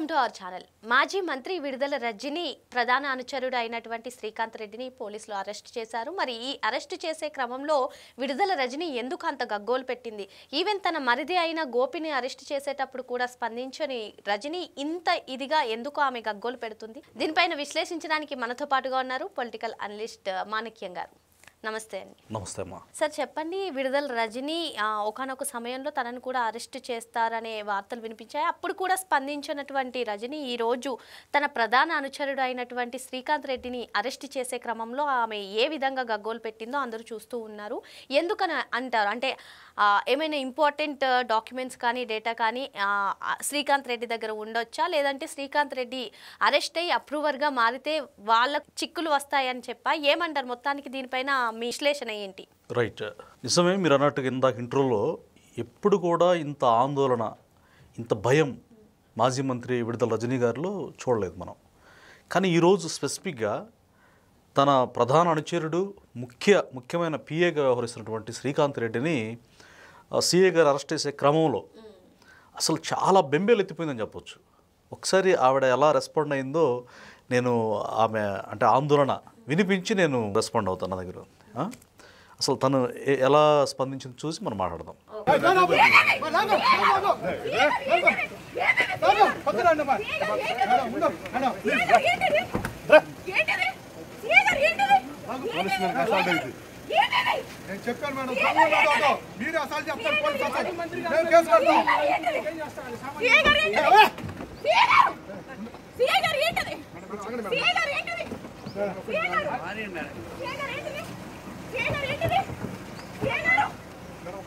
Welcome to our channel. మాజీ మంత్రి విడుదల రజని ప్రధాన అనుచరుడు అయినటువంటి శ్రీకాంత్ రెడ్డిని పోలీసులు అరెస్ట్ చేశారు. మరి ఈ అరెస్ట్ చేసే క్రమంలో విడుదల రజని ఎందుకు అంత గగ్గోలు పెట్టింది? ఈవెన్ తన మరిది అయిన గోపిని అరెస్ట్ చేసేటప్పుడు కూడా స్పందించని రజని ఇంత ఇదిగా ఎందుకు ఆమె గగ్గోలు పెడుతుంది? దీనిపైన విశ్లేషించడానికి మనతో పాటుగా ఉన్నారు పొలిటికల్ అనలిస్ట్ మాణిక్యం గారు. నమస్తే అండి. నమస్తే అమ్మా. సార్ చెప్పండి, విడుదల రజని ఒకానొక సమయంలో తనను కూడా అరెస్ట్ చేస్తారనే వార్తలు వినిపించాయి. అప్పుడు కూడా స్పందించినటువంటి రజని ఈరోజు తన ప్రధాన అనుచరుడు అయినటువంటి శ్రీకాంత్ రెడ్డిని అరెస్ట్ చేసే క్రమంలో ఆమె ఏ విధంగా గగ్గోలు పెట్టిందో అందరూ చూస్తూ ఉన్నారు. ఎందుకని అంటారు? అంటే ఏమైనా ఇంపార్టెంట్ డాక్యుమెంట్స్ కానీ డేటా కానీ శ్రీకాంత్ రెడ్డి దగ్గర ఉండొచ్చా, లేదంటే శ్రీకాంత్ రెడ్డి అరెస్ట్ అయ్యి అప్రూవర్గా మారితే వాళ్ళ చిక్కులు వస్తాయని చెప్పా? ఏమంటారు మొత్తానికి దీనిపైన మీ విశ్లేషణ ఏంటి? రైట్, నిజమే మీరు అన్నట్టుగా ఇందాక ఇంట్రోలో ఎప్పుడు కూడా ఇంత ఆందోళన, ఇంత భయం మాజీ మంత్రి విడుదల రజనీ గారిలో చూడలేదు మనం. కానీ ఈరోజు స్పెసిఫిక్గా తన ప్రధాన అనుచరుడు ముఖ్యమైన పిఏగా వ్యవహరిస్తున్నటువంటి శ్రీకాంత్ రెడ్డిని సిఏ గారు అరెస్ట్ చేసే క్రమంలో అసలు చాలా బెంబేలు ఎత్తిపోయిందని చెప్పొచ్చు. ఒకసారి ఆవిడ ఎలా రెస్పాండ్ అయిందో నేను ఆమె అంటే ఆందోళన వినిపించి నేను రెస్పాండ్ అవుతాను. నా దగ్గర అసలు తను ఎలా స్పందించింది చూసి మనం మాట్లాడదాం. నేను చెప్పాను మేడం, మీరు అసలు చెప్తారు పోలీసు అసలు నేను కేసు కడతాం.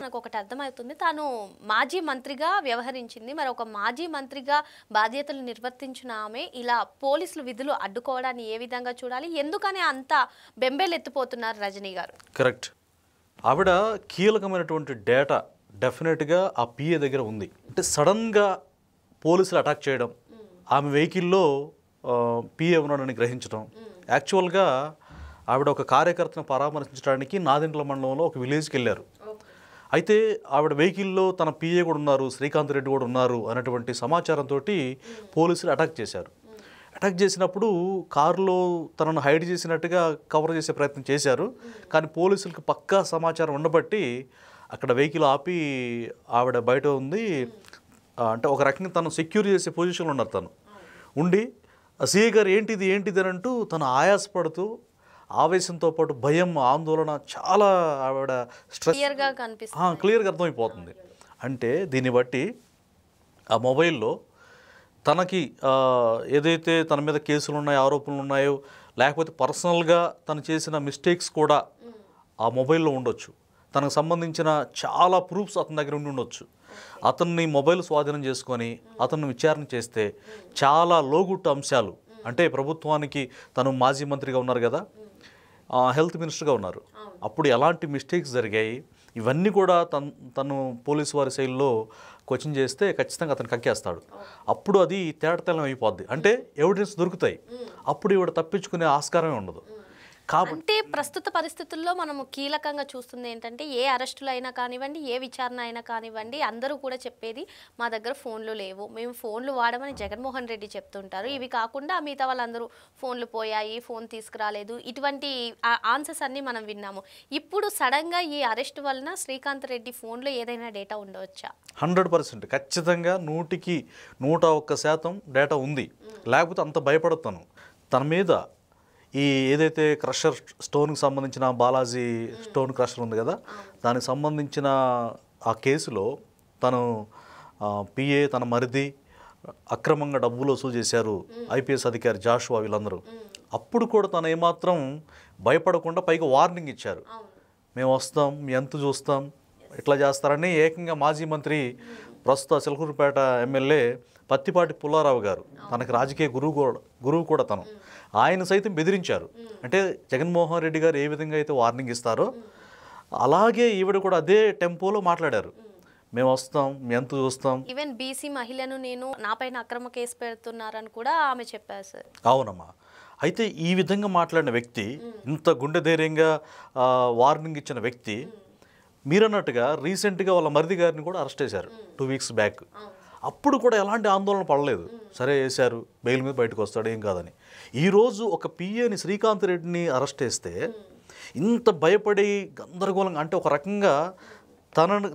నాకు ఒకటి అర్థమవుతుంది, తాను మాజీ మంత్రిగా వ్యవహరించింది. మరి ఒక మాజీ మంత్రిగా బాధ్యతలు నిర్వర్తించిన ఆమె ఇలా పోలీసులు విధులు అడ్డుకోవడాన్ని ఏ విధంగా చూడాలి? ఎందుకని అంత బెంబేలెత్తిపోతున్నారు రజనీ గారు? కరెక్ట్, ఆవిడ కీలకమైనటువంటి డేటా డెఫినెట్గా ఆ పిఏ దగ్గర ఉంది. అంటే సడన్గా పోలీసులు అటాక్ చేయడం, ఆమె వెహికల్లో పిఏ ఉన్నాడని గ్రహించడం. యాక్చువల్గా ఆవిడ ఒక కార్యకర్తను పరామర్శించడానికి నాదెండ్ల మండలంలో ఒక విలేజ్కి వెళ్ళారు. అయితే ఆవిడ వెహికల్లో తన పిఏ కూడా ఉన్నారు, శ్రీకాంత్ రెడ్డి కూడా ఉన్నారు అనేటువంటి సమాచారంతో పోలీసులు అటాక్ చేశారు. అటాక్ చేసినప్పుడు కారులో తనను హైడ్ చేసినట్టుగా కవర్ చేసే ప్రయత్నం చేశారు. కానీ పోలీసులకు పక్కా సమాచారం ఉండబట్టి అక్కడ వెహికల్ ఆపి ఆవిడ బయట ఉంది. అంటే ఒక రకంగా తను సెక్యూర్ చేసే పొజిషన్లో ఉన్నారు. తను ఉండి సిఐ గారు ఏంటిది అని అంటూ తను ఆయాసపడుతూ, ఆవేశంతో పాటు భయం, ఆందోళన, చాలా ఆవిడ స్ట్రెస్ క్లియర్గా అర్థమైపోతుంది. అంటే దీన్ని బట్టి ఆ మొబైల్లో తనకి ఏదైతే తన మీద కేసులు ఉన్నాయో, ఆరోపణలు ఉన్నాయో, లేకపోతే పర్సనల్గా తను చేసిన మిస్టేక్స్ కూడా ఆ మొబైల్లో ఉండొచ్చు. తనకు సంబంధించిన చాలా ప్రూఫ్స్ అతని దగ్గర ఉండొచ్చు. అతన్ని మొబైల్ స్వాధీనం చేసుకొని అతన్ని విచారణ చేస్తే చాలా లోగుట్టు అంశాలు, అంటే ప్రభుత్వానికి తను మాజీ మంత్రిగా ఉన్నారు కదా, హెల్త్ మినిస్టర్గా ఉన్నారు, అప్పుడు ఎలాంటి మిస్టేక్స్ జరిగాయి, ఇవన్నీ కూడా తను పోలీసు వారి శైలిలో క్వశ్చన్ చేస్తే ఖచ్చితంగా అతను కక్కేస్తాడు. అప్పుడు అది తేటతెల్లం అయిపోద్ది. అంటే ఎవిడెన్స్ దొరుకుతాయి. అప్పుడు ఇవిడ తప్పించుకునే ఆస్కారమే ఉండదు. అంటే ప్రస్తుత పరిస్థితుల్లో మనము కీలకంగా చూస్తుంది ఏంటంటే, ఏ అరెస్టులు అయినా కానివ్వండి, ఏ విచారణ అయినా కానివ్వండి, అందరూ కూడా చెప్పేది మా దగ్గర ఫోన్లు లేవు, మేము ఫోన్లు వాడమని జగన్మోహన్ రెడ్డి చెప్తుంటారు. ఇవి కాకుండా మిగతా వాళ్ళందరూ ఫోన్లు పోయాయి, ఫోన్ తీసుకురాలేదు, ఇటువంటి ఆన్సర్స్ అన్నీ మనం విన్నాము. ఇప్పుడు సడన్గా ఈ అరెస్ట్ వలన శ్రీకాంత్ రెడ్డి ఫోన్లో ఏదైనా డేటా ఉండవచ్చా? 100% ఖచ్చితంగా 100కి 101% డేటా ఉంది. లేకపోతే అంత భయపడతాను. తన మీద ఈ ఏదైతే క్రషర్ స్టోన్కి సంబంధించిన బాలాజీ స్టోన్ క్రషర్ ఉంది కదా, దానికి సంబంధించిన ఆ కేసులో తను పిఏ, తన మరిది అక్రమంగా డబ్బులు వసూలు చేశారు, ఐపీఎస్ అధికారి జాషువా, వీళ్ళందరూ. అప్పుడు కూడా తను ఏమాత్రం భయపడకుండా పైగా వార్నింగ్ ఇచ్చారు, మేము వస్తాం, మీ ఎంత చూస్తాం, ఇట్లా చేస్తారని. ఏకంగా మాజీ మంత్రి ప్రస్తుత చిలకూరుపేట ఎమ్మెల్యే పత్తిపాటి పుల్లారావు గారు, తనకి రాజకీయ గురువు కూడా తను, ఆయన సైతం బెదిరించారు. అంటే జగన్మోహన్ రెడ్డి గారు ఏ విధంగా అయితే వార్నింగ్ ఇస్తారో అలాగే ఈవిడ కూడా అదే టెంపోలో మాట్లాడారు, మేము వస్తాం, మీ ఎంత చూస్తాం. ఈవెన్ బీసీ మహిళను నేను నాపైన అక్రమ కేసు పెడుతున్నారని కూడా ఆమె చెప్పారు సార్. అవునమ్మా. అయితే ఈ విధంగా మాట్లాడిన వ్యక్తి, ఇంత గుండె ధైర్యంగా వార్నింగ్ ఇచ్చిన వ్యక్తి, మీరన్నట్టుగా రీసెంట్గా వాళ్ళ మరిది గారిని కూడా అరెస్ట్ చేశారు 2 వీక్స్ బ్యాక్. అప్పుడు కూడా ఎలాంటి ఆందోళన పడలేదు. సరే వేశారు, బెయిల్ మీద బయటకు వస్తాడు, ఏం కాదని. ఈరోజు ఒక పిఏని శ్రీకాంత్ రెడ్డిని అరెస్ట్ చేస్తే ఇంత భయపడి గందరగోళంగా, అంటే ఒక రకంగా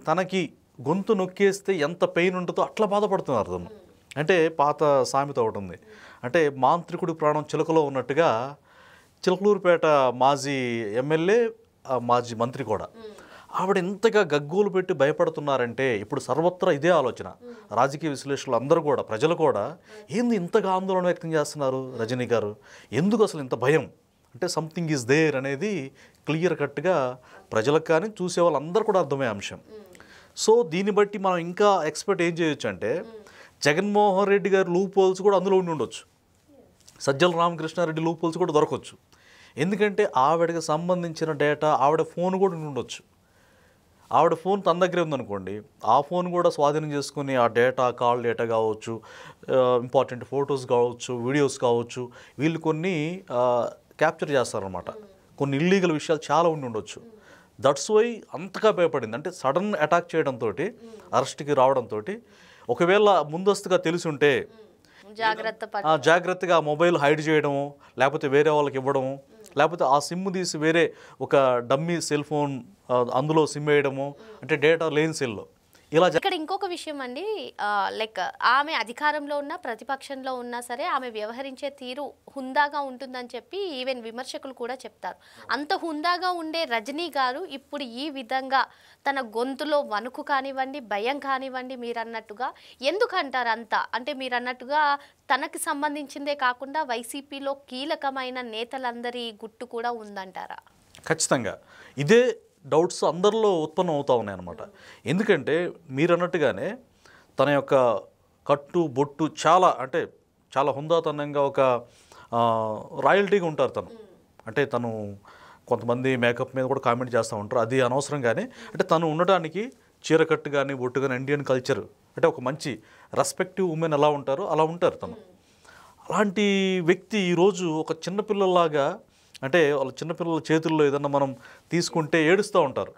తనకి గొంతు నొక్కేస్తే ఎంత పెయిన్ ఉంటుందో అట్లా బాధపడుతున్నారు తను. అంటే పాత సామెత ఒకటి ఉంది, అంటే మాంత్రికుడి ప్రాణం చిలకలో ఉన్నట్టుగా చిలకలూరుపేట మాజీ ఎమ్మెల్యే మాజీ మంత్రి కూడా ఆవిడ ఎంతగా గగ్గోలు పెట్టి భయపడుతున్నారంటే ఇప్పుడు సర్వత్రా ఇదే ఆలోచన. రాజకీయ విశ్లేషకులు అందరూ కూడా, ప్రజలు కూడా, ఏంది ఇంతగా ఆందోళన వ్యక్తం చేస్తున్నారు రజనీ గారు, ఎందుకు అసలు ఇంత భయం, అంటే సంథింగ్ ఈజ్ దేర్ అనేది క్లియర్ కట్గా ప్రజలకు కానీ చూసే వాళ్ళందరూ కూడా అర్థమయ్యే అంశం. సో దీన్ని బట్టి మనం ఇంకా ఎక్స్పెక్ట్ ఏం చేయొచ్చు అంటే జగన్మోహన్ రెడ్డి గారి లూప్ హోల్స్ కూడా అందులో ఉండి ఉండొచ్చు, సజ్జల రామకృష్ణారెడ్డి లూప్ హోల్స్ కూడా దొరకవచ్చు. ఎందుకంటే ఆవిడకి సంబంధించిన డేటా ఆవిడ ఫోన్ కూడా ఉండొచ్చు. ఆవిడ ఫోన్ తన దగ్గరే ఉందనుకోండి, ఆ ఫోన్ కూడా స్వాధీనం చేసుకుని ఆ డేటా, కాల్ డేటా కావచ్చు, ఇంపార్టెంట్ ఫొటోస్ కావచ్చు, వీడియోస్ కావచ్చు, వీళ్ళు కొన్ని క్యాప్చర్ చేస్తారనమాట. కొన్ని ఇల్లీగల్ విషయాలు చాలా ఉండి ఉండొచ్చు. దట్స్ వై అంతగా భయపడింది. అంటే సడన్ అటాక్ చేయడంతో, అరెస్ట్కి రావడంతో, ఒకవేళ ముందస్తుగా తెలిసి ఉంటే జాగ్రత్తగా మొబైల్ హైడ్ చేయడము, లేకపోతే వేరే వాళ్ళకి ఇవ్వడము, లేకపోతే ఆ సిమ్ తీసి వేరే ఒక డమ్మీ సెల్ ఫోన్ అందులో సిమ్ వేయడము, అంటే డేటా లేని సెల్లో ఇలా. ఇక్కడ ఇంకొక విషయం అండి, లైక్ ఆమె అధికారంలో ఉన్నా ప్రతిపక్షంలో ఉన్నా సరే ఆమె వ్యవహరించే తీరు హుందాగా ఉంటుందని చెప్పి ఈవెన్ విమర్శకులు కూడా చెప్తారు. అంత హుందాగా ఉండే రజనీ గారు ఇప్పుడు ఈ విధంగా తన గొంతులో వణుకు కానివ్వండి, భయం కానివ్వండి, మీరు అన్నట్టుగా ఎందుకంటారు అంత? అంటే మీరు అన్నట్టుగా తనకి సంబంధించిందే కాకుండా వైసీపీలో కీలకమైన నేతలందరి గుట్టు కూడా ఉందంటారా? ఖచ్చితంగా ఇదే డౌట్స్ అందరిలో ఉత్పన్నం అవుతూ ఉన్నాయి అన్నమాట. ఎందుకంటే మీరు అన్నట్టుగానే తన యొక్క కట్టు బొట్టు చాలా, అంటే చాలా హుందాతనంగా ఒక రాయల్టీగా ఉంటారు తను. అంటే తను కొంతమంది మేకప్ మీద కూడా కామెంట్ చేస్తూ ఉంటారు, అది అనవసరం. కానీ అంటే తను ఉండటానికి చీరకట్టు కానీ బొట్టు కానీ ఇండియన్ కల్చర్, అంటే ఒక మంచి రెస్పెక్టివ్ ఉమెన్ ఎలా ఉంటారో అలా ఉంటారు తను. అలాంటి వ్యక్తి ఈరోజు ఒక చిన్నపిల్లలాగా, అంటే వాళ్ళ చిన్నపిల్లల చేతుల్లో ఏదన్నా మనం తీసుకుంటే ఏడుస్తూ ఉంటారు.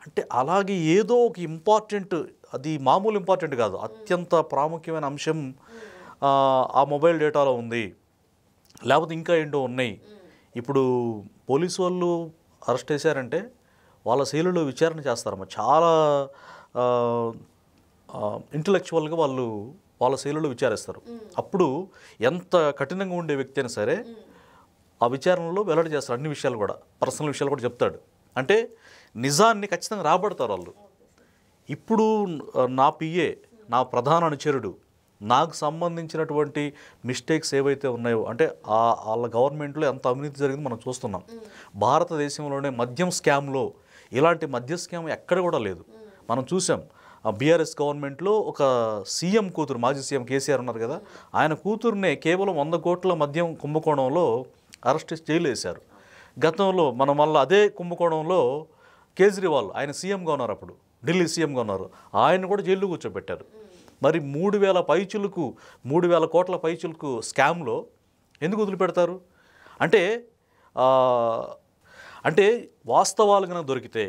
అంటే అలాగే ఏదో ఒక ఇంపార్టెంట్, అది మామూలు ఇంపార్టెంట్ కాదు, అత్యంత ప్రాముఖ్యమైన అంశం ఆ మొబైల్ డేటాలో ఉంది, లేకపోతే ఇంకా ఏంటో ఉన్నాయి. ఇప్పుడు పోలీసు వాళ్ళు అరెస్ట్ చేశారంటే వాళ్ళ శైలిలో విచారణ చేస్తారమ్మా. చాలా ఇంటలెక్చువల్గా వాళ్ళు వాళ్ళ శైలిలో విచారిస్తారు. అప్పుడు ఎంత కఠినంగా ఉండే వ్యక్తి అయినా సరే ఆ విచారణలో వెల్లడి చేస్తారు, అన్ని విషయాలు కూడా, పర్సనల్ విషయాలు కూడా చెప్తాడు. అంటే నిజాన్ని ఖచ్చితంగా రాబడతారు వాళ్ళు. ఇప్పుడు నా పిఏ, నా ప్రధాన అనుచరుడు, నాకు సంబంధించినటువంటి మిస్టేక్స్ ఏవైతే ఉన్నాయో, అంటే వాళ్ళ గవర్నమెంట్లో ఎంత అవినీతి జరిగింది మనం చూస్తున్నాం. భారతదేశంలోనే మద్యం స్కామ్లో ఇలాంటి మద్య స్కామ్ ఎక్కడ కూడా లేదు. మనం చూసాం బీఆర్ఎస్ గవర్నమెంట్లో ఒక సీఎం కూతురు, మాజీ సీఎం కేసీఆర్ ఉన్నారు కదా, ఆయన కూతురునే కేవలం 100 కోట్ల మద్యం కుంభకోణంలో అరెస్ట్ చేసి జైలు వేశారు. గతంలో మనం మళ్ళీ అదే కుంభకోణంలో కేజ్రీవాల్, ఆయన సీఎంగా ఉన్నారు, అప్పుడు ఢిల్లీ సీఎంగా ఉన్నారు, ఆయన కూడా జైల్లో కూర్చోబెట్టారు. మరి 3,000 కోట్ల పైచులకు స్కామ్లో ఎందుకు వదిలిపెడతారు? అంటే వాస్తవాలు కనుక దొరికితే,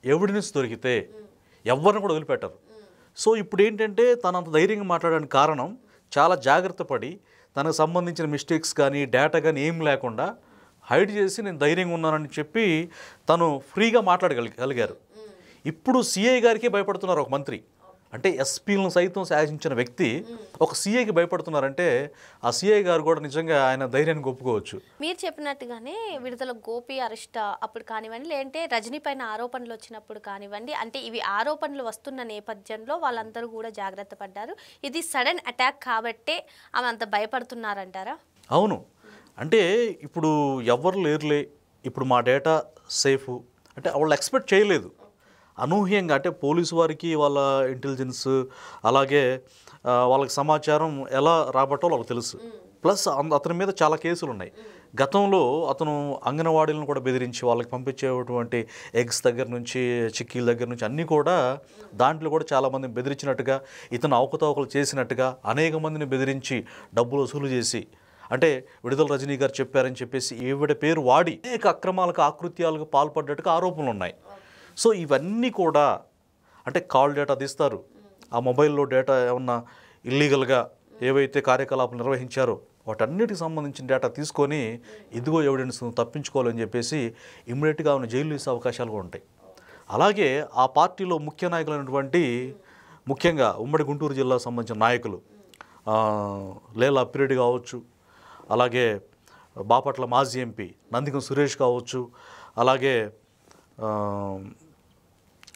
ఎవిడెన్స్ దొరికితే ఎవరిని కూడా వదిలిపెట్టరు. సో ఇప్పుడు ఏంటంటే తను అంత ధైర్యంగా మాట్లాడడానికి కారణం, చాలా జాగ్రత్త పడి తనకు సంబంధించిన మిస్టేక్స్ కానీ డేటా కానీ ఏం లేకుండా హైడ్ చేసి నేను ధైర్యంగా ఉన్నానని చెప్పి తను ఫ్రీగా మాట్లాడగలిగారు. ఇప్పుడు సిఐ గారికి భయపడుతున్నారు ఒక మంత్రి. అంటే ఎస్పీలను సైతం శాసించిన వ్యక్తి ఒక సీఐకి భయపడుతున్నారంటే ఆ సీఐ గారు కూడా నిజంగా ఆయన ధైర్యాన్ని ఒప్పుకోవచ్చు. మీరు చెప్పినట్టుగానే విడుదల గోపి అరెస్ట్ అప్పుడు కానివ్వండి, లేదంటే రజనీ పైన ఆరోపణలు వచ్చినప్పుడు కానివ్వండి, అంటే ఇవి ఆరోపణలు వస్తున్న నేపథ్యంలో వాళ్ళందరూ కూడా జాగ్రత్త పడ్డారు. ఇది సడన్ అటాక్ కాబట్టే ఆమె అంత భయపడుతున్నారంటారా? అవును. అంటే ఇప్పుడు ఎవరు లేరులే, ఇప్పుడు మా డేటా సేఫ్ అంటే వాళ్ళు ఎక్స్పెక్ట్ చేయలేదు. అనూహ్యంగా, అంటే పోలీసు వారికి వాళ్ళ ఇంటెలిజెన్స్, అలాగే వాళ్ళకి సమాచారం ఎలా రాబట్టాలో వాళ్ళకి తెలుసు. ప్లస్ అతని మీద చాలా కేసులు ఉన్నాయి. గతంలో అతను అంగన్వాడీలను కూడా బెదిరించి వాళ్ళకి పంపించేటువంటి ఎగ్స్ దగ్గర నుంచి, చిక్కీల దగ్గర నుంచి అన్నీ కూడా, దాంట్లో కూడా చాలామందిని బెదిరించినట్టుగా, ఇతను అవకతవకలు చేసినట్టుగా అనేక మందిని బెదిరించి డబ్బులు వసూలు చేసి, అంటే విడుదల రజనీ గారు చెప్పారని చెప్పేసి ఈవిడ పేరు వాడి అనేక అక్రమాలకు, ఆకృత్యాలకు పాల్పడ్డట్టుగా ఆరోపణలు ఉన్నాయి. సో ఇవన్నీ కూడా, అంటే కాల్ డేటా తీస్తారు, ఆ మొబైల్లో డేటా ఏమన్నా ఇల్లీగల్గా ఏవైతే కార్యకలాపాలు నిర్వహించారో వాటన్నిటికి సంబంధించిన డేటా తీసుకొని ఇదిగో ఎవిడెన్స్ తప్పించుకోవాలని చెప్పేసి ఇమ్మీడియట్గా ఆమెను జైలు వేసే అవకాశాలు కూడా ఉంటాయి. అలాగే ఆ పార్టీలో ముఖ్య నాయకులైనటువంటి ముఖ్యంగా ఉమ్మడి గుంటూరు జిల్లాకు సంబంధించిన నాయకులు లేలా అప్పిరెడ్డి కావచ్చు, అలాగే బాపట్ల మాజీ ఎంపీ నందిగం సురేష్ కావచ్చు, అలాగే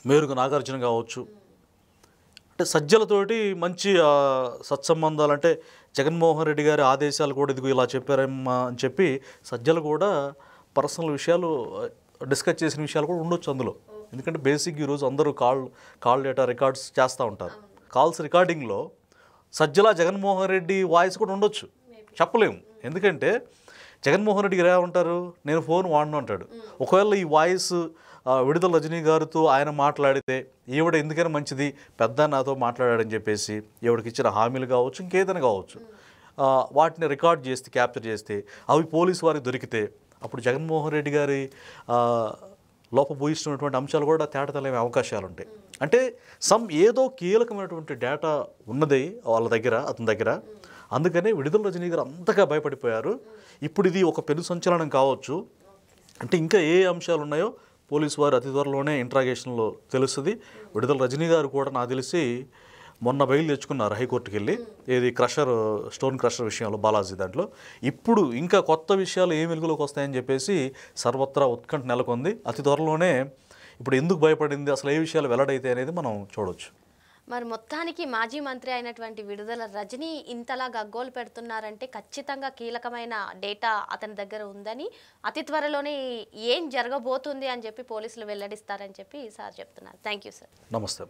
మేరుగ నాగార్జున కావచ్చు, అంటే సజ్జలతోటి మంచి సత్సంబంధాలు, అంటే జగన్మోహన్ రెడ్డి గారి ఆదేశాలు కూడా ఇదిగో ఇలా చెప్పారమ్మా అని చెప్పి సజ్జలు కూడా పర్సనల్ విషయాలు డిస్కస్ చేసిన విషయాలు కూడా ఉండొచ్చు అందులో. ఎందుకంటే బేసిక్ ఈరోజు అందరూ కాల్ డేటా రికార్డ్స్ చేస్తూ ఉంటారు. కాల్స్ రికార్డింగ్లో సజ్జల జగన్మోహన్ రెడ్డి వాయిస్ కూడా ఉండొచ్చు, చెప్పలేము. ఎందుకంటే జగన్మోహన్ రెడ్డి గారు ఏమంటారు, నేను ఫోన్ వాడను అంటాడు. ఒకవేళ ఈ వాయిస్ విడుదల రజనీ గారితో ఆయన మాట్లాడితే ఈవిడ ఎందుకైనా మంచిది పెద్ద నాతో మాట్లాడాడని చెప్పేసి ఈవిడకి ఇచ్చిన హామీలు కావచ్చు, ఇంకేదైనా కావచ్చు, వాటిని రికార్డ్ చేస్తే క్యాప్చర్ చేస్తే అవి పోలీసు వారికి దొరికితే అప్పుడు జగన్మోహన్ రెడ్డి గారి లోపభూయిస్తున్నటువంటి అంశాలు కూడా తేటతెల్లమే అవకాశాలు ఉంటాయి. అంటే ఏదో కీలకమైనటువంటి డేటా ఉన్నది వాళ్ళ దగ్గర, అతని దగ్గర. అందుకనే విడుదల రజనీ గారు అంతగా భయపడిపోయారు. ఇప్పుడు ఇది ఒక పెను సంచలనం కావచ్చు. అంటే ఇంకా ఏ అంశాలు ఉన్నాయో పోలీసు వారు అతి త్వరలోనే ఇంట్రాగేషన్లో తెలుస్తుంది. విడుదల రజనీ గారు కూడా నాకు తెలిసి మొన్న బయలు తెచ్చుకున్నారు హైకోర్టుకి వెళ్ళి, ఏది స్టోన్ క్రషర్ విషయంలో బాలాజీ దాంట్లో. ఇప్పుడు ఇంకా కొత్త విషయాలు ఏ వెలుగులోకి వస్తాయని చెప్పేసి సర్వత్రా ఉత్కంఠ నెలకొంది. అతి త్వరలోనే ఇప్పుడు ఎందుకు భయపడింది, అసలు ఏ విషయాలు వెల్లడైతే అనేది మనం చూడవచ్చు. మరి మొత్తానికి మాజీ మంత్రి అయినటువంటి విడుదల రజనీ ఇంతలా గగ్గోలు పెడుతున్నారంటే ఖచ్చితంగా కీలకమైన డేటా అతని దగ్గర ఉందని, అతి త్వరలోనే ఏం జరగబోతుంది అని చెప్పి పోలీసులు వెల్లడిస్తారని చెప్పి సార్ చెప్తున్నారు. Thank you sir. నమస్తే.